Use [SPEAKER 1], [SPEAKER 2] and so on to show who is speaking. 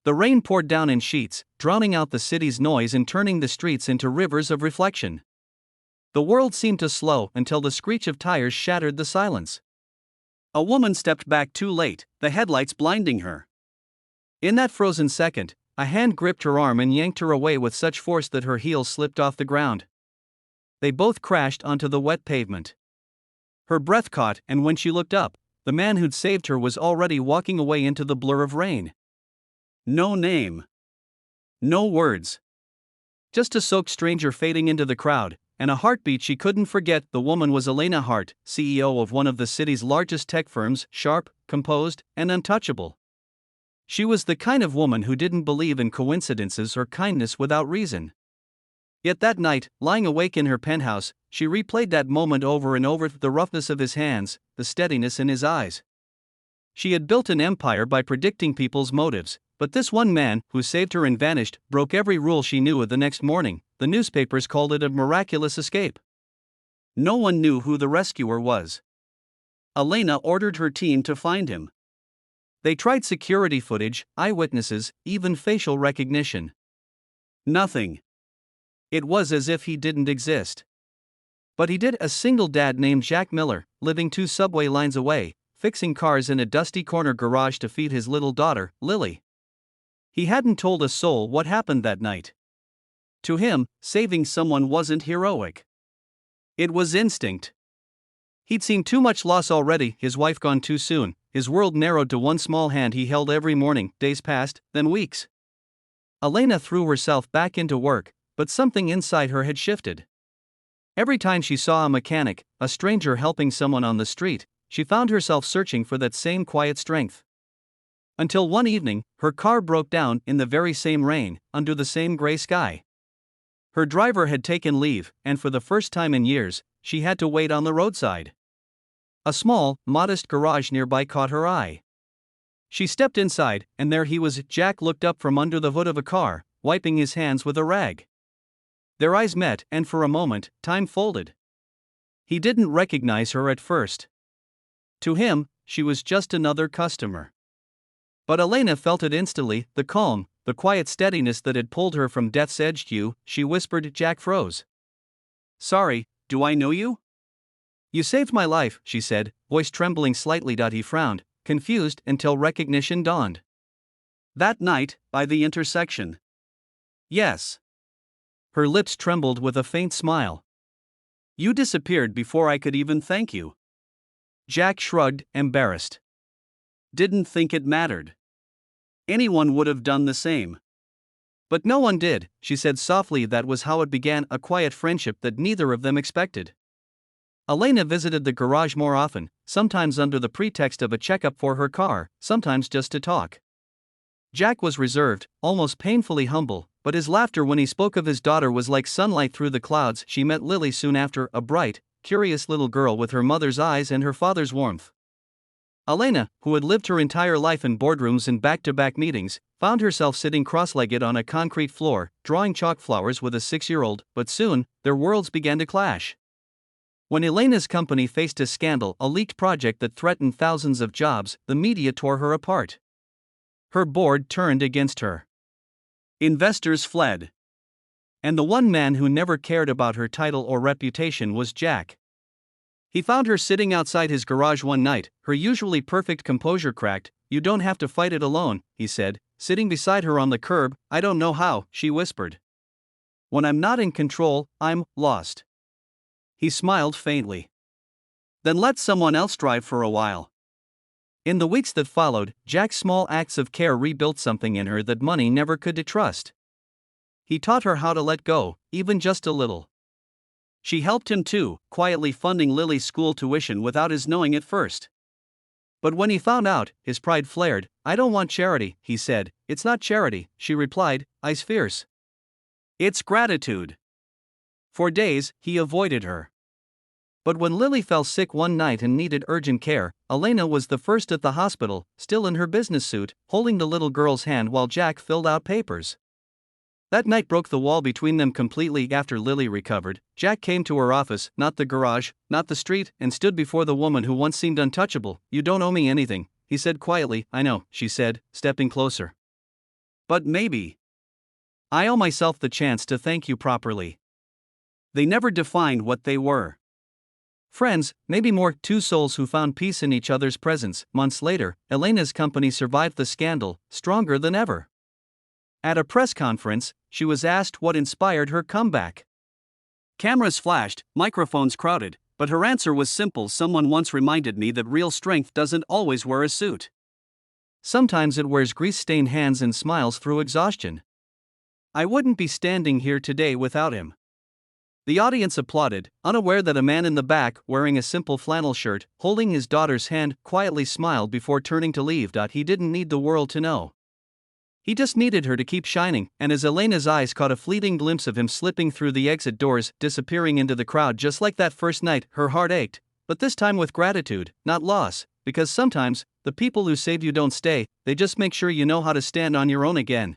[SPEAKER 1] The rain poured down in sheets, drowning out the city's noise and turning the streets into rivers of reflection. The world seemed to slow until the screech of tires shattered the silence. A woman stepped back too late, the headlights blinding her. In that frozen second, a hand gripped her arm and yanked her away with such force that her heels slipped off the ground. They both crashed onto the wet pavement. Her breath caught, and when she looked up, the man who'd saved her was already walking away into the blur of rain. No name. No words. Just a soaked stranger fading into the crowd, and a heartbeat she couldn't forget. The woman was Elena Hart, CEO of one of the city's largest tech firms, sharp, composed, and untouchable. She was the kind of woman who didn't believe in coincidences or kindness without reason. Yet that night, lying awake in her penthouse, she replayed that moment over and over, the roughness of his hands, the steadiness in his eyes. She had built an empire by predicting people's motives, but this one man, who saved her and vanished, broke every rule she knew. The next morning, the newspapers called it a miraculous escape. No one knew who the rescuer was. Elena ordered her team to find him. They tried security footage, eyewitnesses, even facial recognition. Nothing. It was as if he didn't exist. But he did. A single dad named Jack Miller, living 2 subway lines away, fixing cars in a dusty corner garage to feed his little daughter, Lily. He hadn't told a soul what happened that night. To him, saving someone wasn't heroic. It was instinct. He'd seen too much loss already, his wife gone too soon, his world narrowed to one small hand he held every morning. Days passed, then weeks. Elena threw herself back into work, but something inside her had shifted. Every time she saw a mechanic, a stranger helping someone on the street, she found herself searching for that same quiet strength. Until one evening, her car broke down in the very same rain, under the same gray sky. Her driver had taken leave, and for the first time in years, she had to wait on the roadside. A small, modest garage nearby caught her eye. She stepped inside, and there he was. Jack looked up from under the hood of a car, wiping his hands with a rag. Their eyes met, and for a moment, time folded. He didn't recognize her at first. To him, she was just another customer. But Elena felt it instantly, the calm, the quiet steadiness that had pulled her from death's edge. "You," she whispered. Jack froze. "Sorry, do I know you?" "You saved my life," she said, voice trembling slightly. He frowned, confused, until recognition dawned. "That night, by the intersection." "Yes." Her lips trembled with a faint smile. "You disappeared before I could even thank you." Jack shrugged, embarrassed. "Didn't think it mattered. Anyone would have done the same." "But no one did," she said softly. That was how it began, a quiet friendship that neither of them expected. Elena visited the garage more often, sometimes under the pretext of a checkup for her car, sometimes just to talk. Jack was reserved, almost painfully humble, but his laughter when he spoke of his daughter was like sunlight through the clouds. She met Lily soon after, a bright, curious little girl with her mother's eyes and her father's warmth. Elena, who had lived her entire life in boardrooms and back-to-back meetings, found herself sitting cross-legged on a concrete floor, drawing chalk flowers with a 6-year-old, but soon, their worlds began to clash. When Elena's company faced a scandal, a leaked project that threatened thousands of jobs, the media tore her apart. Her board turned against her. Investors fled. And the one man who never cared about her title or reputation was Jack. He found her sitting outside his garage one night, her usually perfect composure cracked. "You don't have to fight it alone," he said, sitting beside her on the curb. "I don't know how," she whispered. "When I'm not in control, I'm lost." He smiled faintly. "Then let someone else drive for a while." In the weeks that followed, Jack's small acts of care rebuilt something in her that money never could. Trust. He taught her how to let go, even just a little. She helped him too, quietly funding Lily's school tuition without his knowing at first. But when he found out, his pride flared. "I don't want charity," he said. "It's not charity," she replied, eyes fierce. "It's gratitude." For days, he avoided her. But when Lily fell sick one night and needed urgent care, Elena was the first at the hospital, still in her business suit, holding the little girl's hand while Jack filled out papers. That night broke the wall between them completely. After Lily recovered, Jack came to her office, not the garage, not the street, and stood before the woman who once seemed untouchable. "You don't owe me anything," he said quietly. "I know," she said, stepping closer. But maybe I owe myself the chance to thank you properly. They never defined what they were. Friends, maybe more, two souls who found peace in each other's presence. Months later, Elena's company survived the scandal, stronger than ever. At a press conference, she was asked what inspired her comeback. Cameras flashed, microphones crowded, but her answer was simple. Someone once reminded me that real strength doesn't always wear a suit. Sometimes it wears grease-stained hands and smiles through exhaustion. I wouldn't be standing here today without him. The audience applauded, unaware that a man in the back, wearing a simple flannel shirt, holding his daughter's hand, quietly smiled before turning to leave. He didn't need the world to know. He just needed her to keep shining, and as Elena's eyes caught a fleeting glimpse of him slipping through the exit doors, disappearing into the crowd just like that first night, her heart ached, but this time with gratitude, not loss, because sometimes, the people who save you don't stay, they just make sure you know how to stand on your own again.